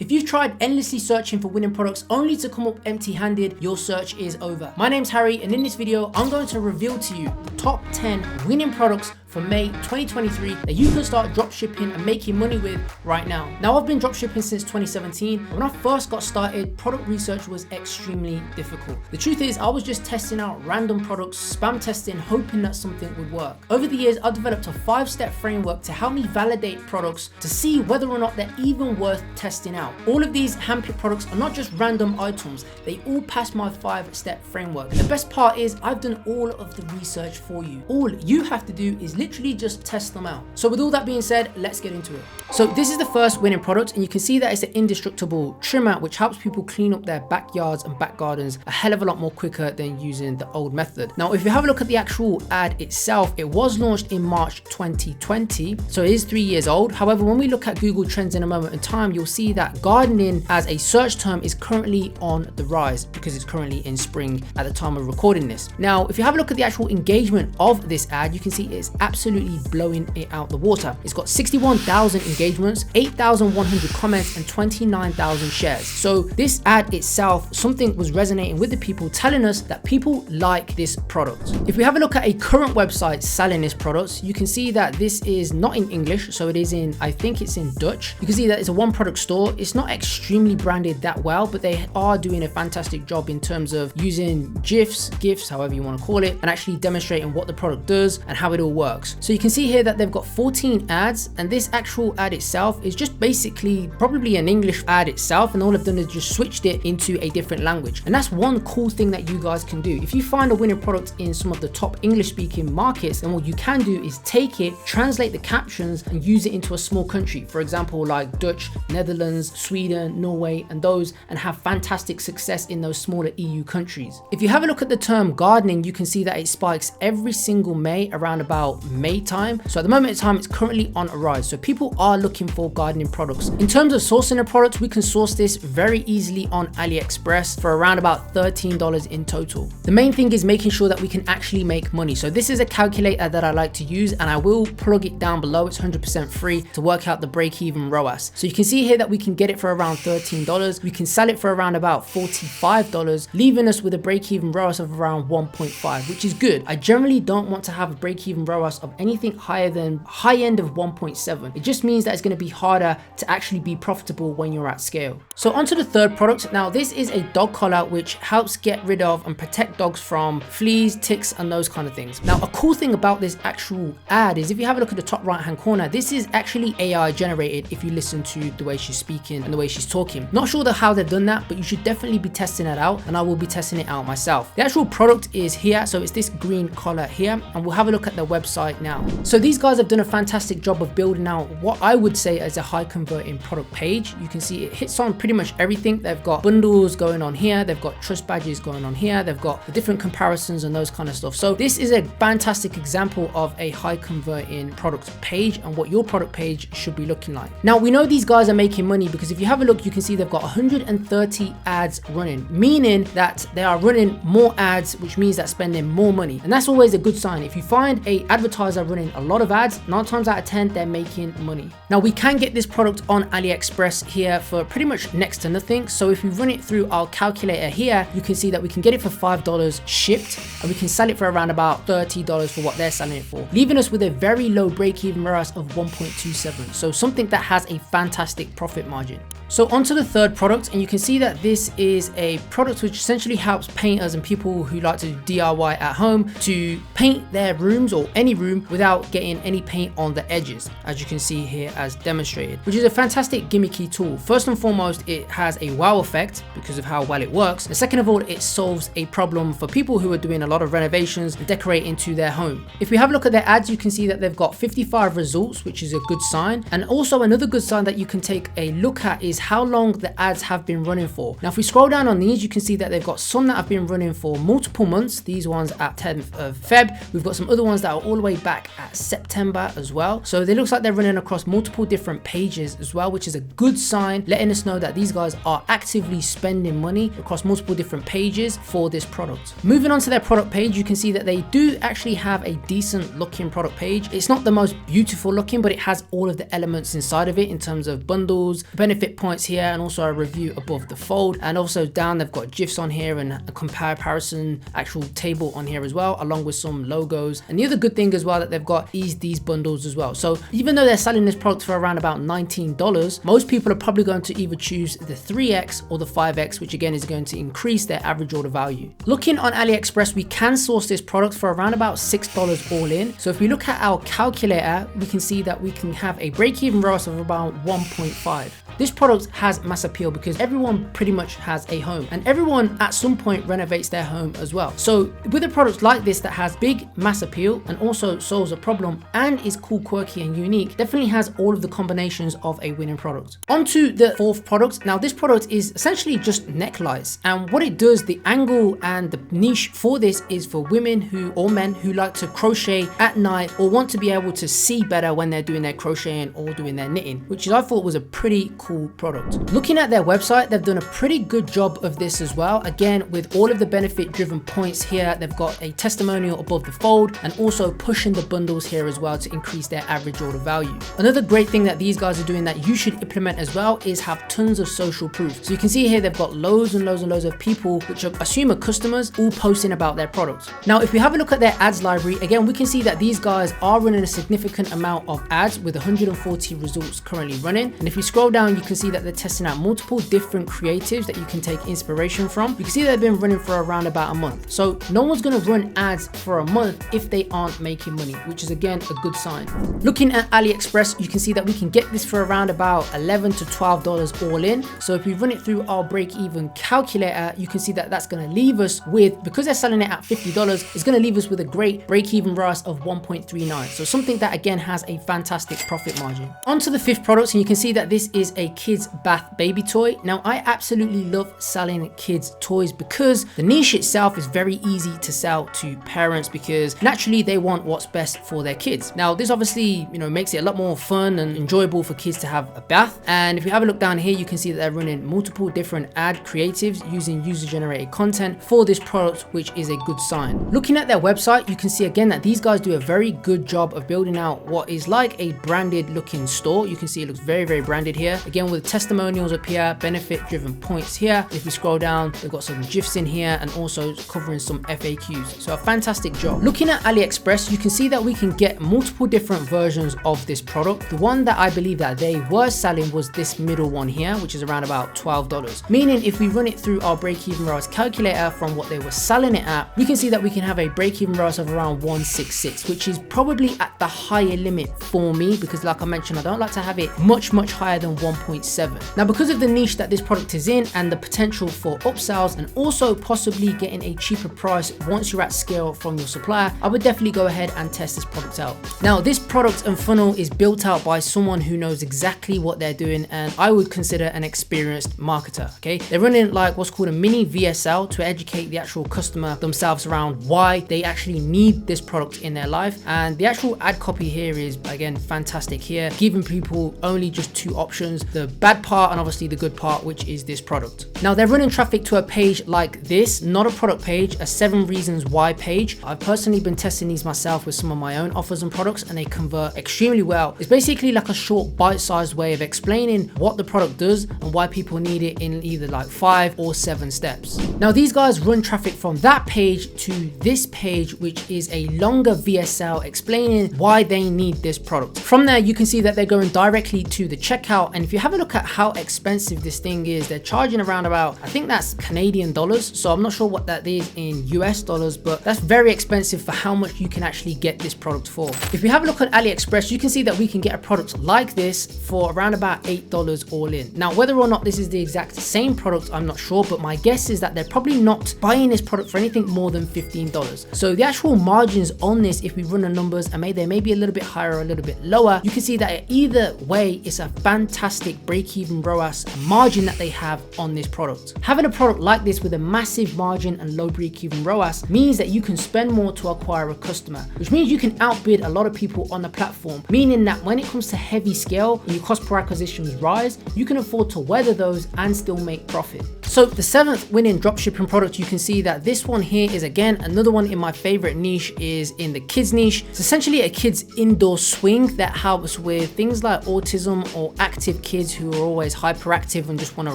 If you've tried endlessly searching for winning products only to come up empty-handed, your search is over. My name's Harry, and in this video, I'm going to reveal to you the top 10 winning products for May 2023 that you can start dropshipping and making money with right now. Now, I've been dropshipping since 2017. When I first got started, product research was extremely difficult. The truth is, I was just testing out random products, spam testing, hoping that something would work. Over the years, I developed a 5-step framework to help me validate products to see whether or not they're even worth testing out. All of these handpicked products are not just random items, they all pass my 5-step framework. And the best part is I've done all of the research for you. All you have to do is literally just test them out. So with all that being said, let's get into it. So this is the first winning product, and you can see that it's an indestructible trim mat which helps people clean up their backyards and back gardens a hell of a lot more quicker than using the old method. Now, if you have a look at the actual ad itself, it was launched in March 2020, so it is 3 years old. However, when we look at Google Trends in a moment in time, you'll see that gardening as a search term is currently on the rise because it's currently in spring at the time of recording this. Now, if you have a look at the actual engagement of this ad, you can see it's absolutely blowing it out the water. It's got 61,000 engagements, 8,100 comments, and 29,000 shares. So this ad itself, something was resonating with the people, telling us that people like this product. If we have a look at a current website selling this product, you can see that this is not in English, so it is in, I think it's in Dutch. You can see that it's a one product store. It's not extremely branded that well, but they are doing a fantastic job in terms of using GIFs, however you want to call it, and actually demonstrating what the product does and how it all works. So you can see here that they've got 14 ads, and this actual ad itself is just basically probably an English ad itself, and all I've done is just switched it into a different language. And that's one cool thing that you guys can do. If you find a winning product in some of the top English speaking markets, then what you can do is take it, translate the captions, and use it into a small country, for example like Dutch, Netherlands, Sweden, Norway, and those, and have fantastic success in those smaller EU countries. If you have a look at the term gardening, you can see that it spikes every single May around about May time. So at the moment in time, it's currently on a rise, so people are looking for gardening products. In terms of sourcing a product, we can source this very easily on AliExpress for around about $13 in total. The main thing is making sure that we can actually make money. So this is a calculator that I like to use, and I will plug it down below. It's 100% free to work out the break-even ROAS. So you can see here that we can get it for around $13. We can sell it for around about $45, leaving us with a break-even ROAS of around 1.5, which is good. I generally don't want to have a break-even ROAS of anything higher than high end of 1.7. It just means that it's going to be harder to actually be profitable when you're at scale. So onto the third product. Now, this is a dog collar which helps get rid of and protect dogs from fleas, ticks, and those kind of things. Now, a cool thing about this actual ad is if you have a look at the top right hand corner, this is actually AI generated if you listen to the way she's speaking and the way she's talking. Not sure how they've done that, but you should definitely be testing that out, and I will be testing it out myself. The actual product is here, so it's this green collar here, and we'll have a look at their website now. So these guys have done a fantastic job of building out what I would say is a high converting product page. You can see it hits on pretty much everything. They've got bundles going on here, they've got trust badges going on here, they've got the different comparisons and those kind of stuff. So this is a fantastic example of a high converting product page and what your product page should be looking like. Now, we know these guys are making money because if you have a look, you can see they've got 130 ads running, meaning that they are running more ads, which means that spending more money. And that's always a good sign. If you find a advertiser running a lot of ads, 9 times out of 10, they're making money. Now, we can get this product on AliExpress here for pretty much next to nothing. So if we run it through our calculator here, you can see that we can get it for $5 shipped, and we can sell it for around about $30 for what they're selling it for, leaving us with a very low break-even ROAS of 1.27. So something that has a fantastic profit margin. So onto the third product, and you can see that this is a product which essentially helps painters and people who like to DIY at home to paint their rooms or any room without getting any paint on the edges, as you can see here as demonstrated, which is a fantastic gimmicky tool. First and foremost, it has a wow effect because of how well it works. And second of all, it solves a problem for people who are doing a lot of renovations and decorating to their home. If we have a look at their ads, you can see that they've got 55 results, which is a good sign. And also another good sign that you can take a look at is how long the ads have been running for. Now, if we scroll down on these, you can see that they've got some that have been running for multiple months. These ones at 10th of Feb. We've got some other ones that are all the way back at September as well. So it looks like they're running across multiple different pages as well, which is a good sign, letting us know that these guys are actively spending money across multiple different pages for this product. Moving on to their product page, you can see that they do actually have a decent looking product page. It's not the most beautiful looking, but it has all of the elements inside of it in terms of bundles, benefit points, points here, and also a review above the fold. And also down, they've got GIFs on here and a comparison actual table on here as well, along with some logos. And the other good thing as well that they've got is these bundles as well. So even though they're selling this product for around about $19, most people are probably going to either choose the 3x or the 5x, which again is going to increase their average order value. Looking on AliExpress, we can source this product for around about $6 all in. So if we look at our calculator, we can see that we can have a break-even ROAS of about 1.5. This product has mass appeal because everyone pretty much has a home, and everyone at some point renovates their home as well. So with a product like this that has big mass appeal and also solves a problem and is cool, quirky and unique, definitely has all of the combinations of a winning product. On to the fourth product. Now this product is essentially just neck lights, and what it does, the angle and the niche for this is for women or men who like to crochet at night or want to be able to see better when they're doing their crocheting or doing their knitting, which I thought was a pretty cool product. Looking at their website, they've done a pretty good job of this as well. Again, with all of the benefit driven points here, they've got a testimonial above the fold and also pushing the bundles here as well to increase their average order value. Another great thing that these guys are doing that you should implement as well is have tons of social proof. So you can see here they've got loads and loads and loads of people, which I assume are customers, all posting about their products. Now, if we have a look at their ads library, again, we can see that these guys are running a significant amount of ads with 140 results currently running. And if we scroll down, you can see that they're testing out multiple different creatives that you can take inspiration from. You can see they've been running for around about a month. So no one's going to run ads for a month if they aren't making money, which is again a good sign. Looking at AliExpress, you can see that we can get this for around about $11 to $12 all in. So if we run it through our break-even calculator, you can see that that's going to leave us with, because they're selling it at $50, it's going to leave us with a great break-even ROAS of 1.39. So something that again has a fantastic profit margin. On to the fifth product, and you can see that this is a kids bath baby toy. Now I absolutely love selling kids toys because the niche itself is very easy to sell to parents because naturally they want what's best for their kids. Now this obviously, makes it a lot more fun and enjoyable for kids to have a bath. And if you have a look down here, you can see that they're running multiple different ad creatives using user generated content for this product, which is a good sign. Looking at their website, you can see again that these guys do a very good job of building out what is like a branded looking store. You can see it looks very, very branded here. Again, with testimonials up here, benefit driven points here. If we scroll down, they've got some GIFs in here and also covering some FAQs. So a fantastic job. Looking at AliExpress, you can see that we can get multiple different versions of this product. The one that I believe that they were selling was this middle one here, which is around about $12. Meaning if we run it through our break-even ROAS calculator from what they were selling it at, we can see that we can have a break-even ROAS of around 166, which is probably at the higher limit for me because like I mentioned, I don't like to have it much higher than 1.7. Now because of the niche that this product is in and the potential for upsells and also possibly getting a cheaper price once you're at scale from your supplier, I would definitely go ahead and test this product out. Now this product and funnel is built out by someone who knows exactly what they're doing, and I would consider an experienced marketer. Okay, they're running like what's called a mini VSL to educate the actual customer themselves around why they actually need this product in their life. And the actual ad copy here is again fantastic here, giving people only just two options, the bad part and obviously the good part, which is this product. Now they're running traffic to a page like this, not a product page, a 7 reasons why page. I've personally been testing these myself with some of my own offers and products and they convert extremely well. It's basically like a short bite-sized way of explaining what the product does and why people need it in either like 5 or 7 steps. Now these guys run traffic from that page to this page, which is a longer VSL explaining why they need this product. From there you can see that they're going directly to the checkout, and if you have a look at how expensive this thing is, they're charging around about, I think that's Canadian dollars, so I'm not sure what that is in US dollars, but that's very expensive for how much you can actually get this product for. If we have a look at AliExpress, you can see that we can get a product like this for around about $8 all in. Now whether or not this is the exact same product, I'm not sure, but my guess is that they're probably not buying this product for anything more than $15. So the actual margins on this, if we run the numbers, and they may be a little bit higher or a little bit lower, you can see that either way it's a fantastic break-even ROAS margin that they have on this product. Having a product like this with a massive margin and low break-even ROAS means that you can spend more to acquire a customer, which means you can outbid a lot of people on the platform, meaning that when it comes to heavy scale and your cost per acquisitions rise, you can afford to weather those and still make profit. So the 7th winning dropshipping product, you can see that this one here is again another one in my favorite niche, is in the kids niche. It's essentially a kids indoor swing that helps with things like autism or active kids who are always hyperactive and just want to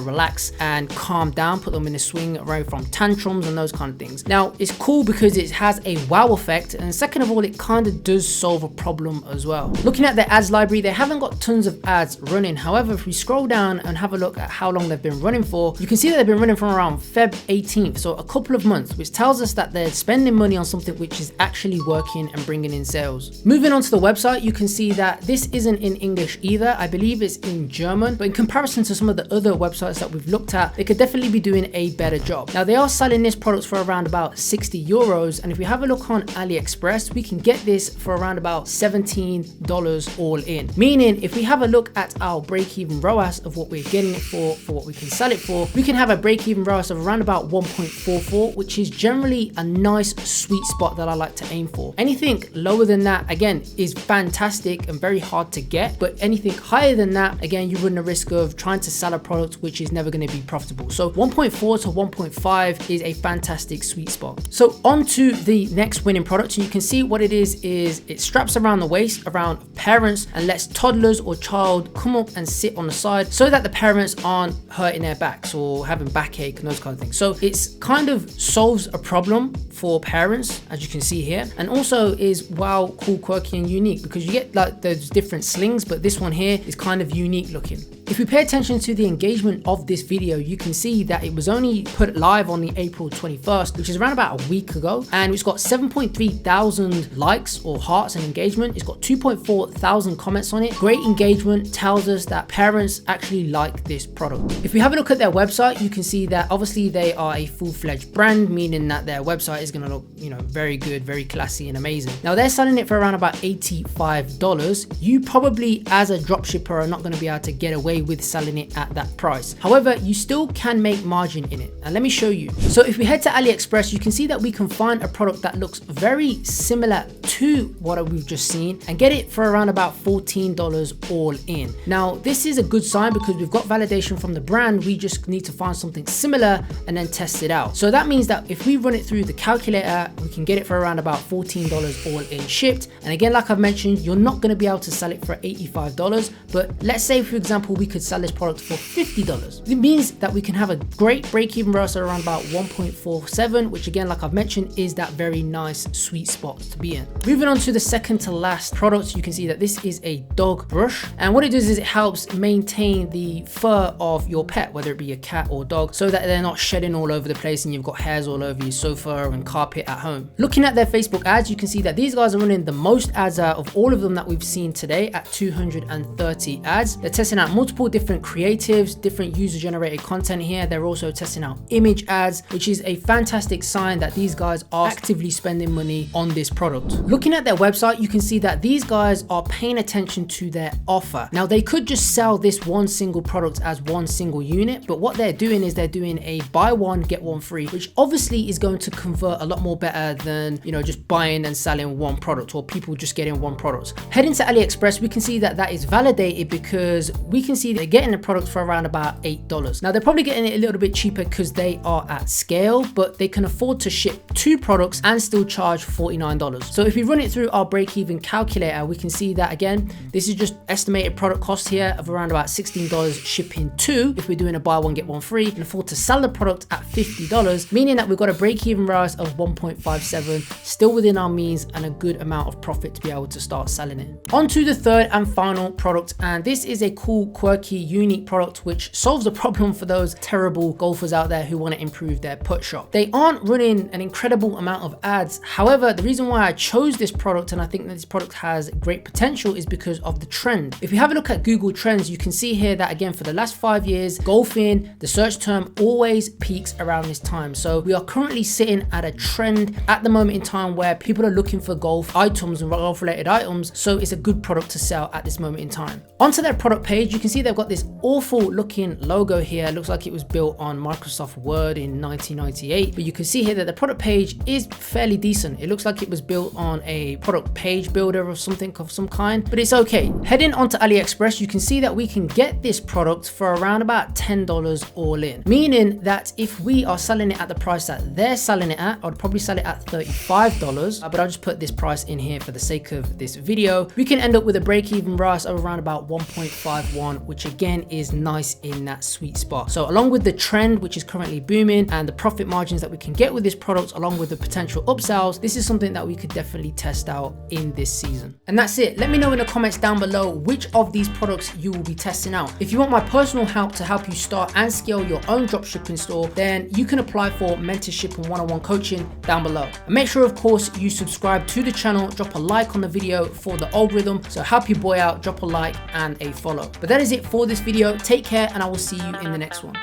relax and calm down, put them in a swing away from tantrums and those kind of things. Now it's cool because it has a wow effect, and second of all, it kind of does solve a problem as well. Looking at their ads library, they haven't got tons of ads running. However, if we scroll down and have a look at how long they've been running for, you can see that they've been running from around Feb 18th, so a couple of months, which tells us that they're spending money on something which is actually working and bringing in sales. Moving on to the website, you can see that this isn't in English either. I believe it's in German, but in comparison to some of the other websites that we've looked at, they could definitely be doing a better job. Now they are selling this product for around about 60 euros, and if we have a look on AliExpress, we can get this for around about $17 all in. Meaning if we have a look at our break-even ROAS of what we're getting it for what we can sell it for, we can have a break-even ROAS of around about 1.44, which is generally a nice sweet spot that I like to aim for. Anything lower than that, again, is fantastic and very hard to get, but anything higher than that, again, you run the risk of trying to sell a product which is never going to be profitable. So 1.4 to 1.5 is a fantastic sweet spot. So on to the next winning product, and you can see what it is it straps around the waist around parents and lets toddlers or child come up and sit on the side so that the parents aren't hurting their backs or having backache and those kind of things. So it's kind of solves a problem for parents, as you can see here, and also is wow, cool, quirky and unique, because you get like those different slings, but this one here is kind of unique looking. If we pay attention to the engagement of this video, you can see that it was only put live on the April 21st, which is around about a week ago, and it's got 7.3 thousand likes or hearts and engagement. It's got 2.4 thousand comments on it. Great engagement, tells us that parents actually like this product. If we have a look at their website, you can see that obviously they are a full-fledged brand, meaning that their website is going to look, you know, very good, very classy and amazing. Now they're selling it for around about $85. You probably as a dropshipper are not going to be able to get away with selling it at that price. However, you still can make margin in it, and let me show you. So if we head to AliExpress, you can see that we can find a product that looks very similar to what we've just seen and get it for around about $14 all in. Now this is a good sign because we've got validation from the brand. We just need to find something similar and then test it out. So that means that if we run it through the calculator, we can get it for around about $14 all in shipped. And again, like I've mentioned, you're not going to be able to sell it for $85, but let's say for example we could sell this product for $50. It means that we can have a great break-even ROAS around about 1.47, which again, like I've mentioned, is that very nice sweet spot to be in. Moving on to the second to last product, you can see that this is a dog brush, and what it does is it helps maintain the fur of your pet, whether it be a cat or dog, so that they're not shedding all over the place and you've got hairs all over your sofa and carpet at home. Looking at their Facebook ads, you can see that these guys are running the most ads out of all of them that we've seen today at 230 ads. They're testing out multiple different creatives, different user generated content here. They're also testing out image ads, which is a fantastic sign that these guys are actively spending money on this product. Looking at their website, you can see that these guys are paying attention to their offer. Now they could just sell this one single product as one single unit, but what they're doing is they're doing a buy one get one free, which obviously is going to convert a lot more better than, you know, just buying and selling one product or people just getting one product. Heading to AliExpress, we can see that that is validated because we can see they're getting the product for around about $8. Now they're probably getting it a little bit cheaper because they are at scale, but they can afford to ship 2 products and still charge $49. So if we run it through our break-even calculator, we can see that again, this is just estimated product cost here of around about $16 shipping 2. If we're doing a buy one get one free, we can afford to sell the product at $50, meaning that we've got a break-even ROAS of 1.57, still within our means and a good amount of profit to be able to start selling it. On to the third and final product, and this is a cool, quirky, unique product which solves a problem for those terrible golfers out there who want to improve their putt shot. They aren't running an incredible amount of ads. However, the reason why I chose this product and I think that this product has great potential is because of the trend. If you have a look at Google Trends, you can see here that again, for the last 5 years, golfing, the search term always peaks around this time. So we are currently sitting at a trend at the moment in time where people are looking for golf items and golf related items. So it's a good product to sell at this moment in time. Onto their product page, you can see see they've got this awful looking logo here. It looks like it was built on Microsoft Word in 1998, but you can see here that the product page is fairly decent. It looks like it was built on a product page builder or something of some kind, but it's okay. Heading onto AliExpress, you can see that we can get this product for around about $10 all in, meaning that if we are selling it at the price that they're selling it at, I'd probably sell it at $35, but I'll just put this price in here for the sake of this video. We can end up with a break-even price of around about 1.51, which again is nice in that sweet spot. So along with the trend, which is currently booming, and the profit margins that we can get with this product, along with the potential upsells, this is something that we could definitely test out in this season. And that's it. Let me know in the comments down below which of these products you will be testing out. If you want my personal help to help you start and scale your own dropshipping store, then you can apply for mentorship and one-on-one coaching down below. And make sure, of course, you subscribe to the channel, drop a like on the video for the algorithm. So help your boy out, drop a like and a follow. But that is it for this video. Take care, and I will see you in the next one.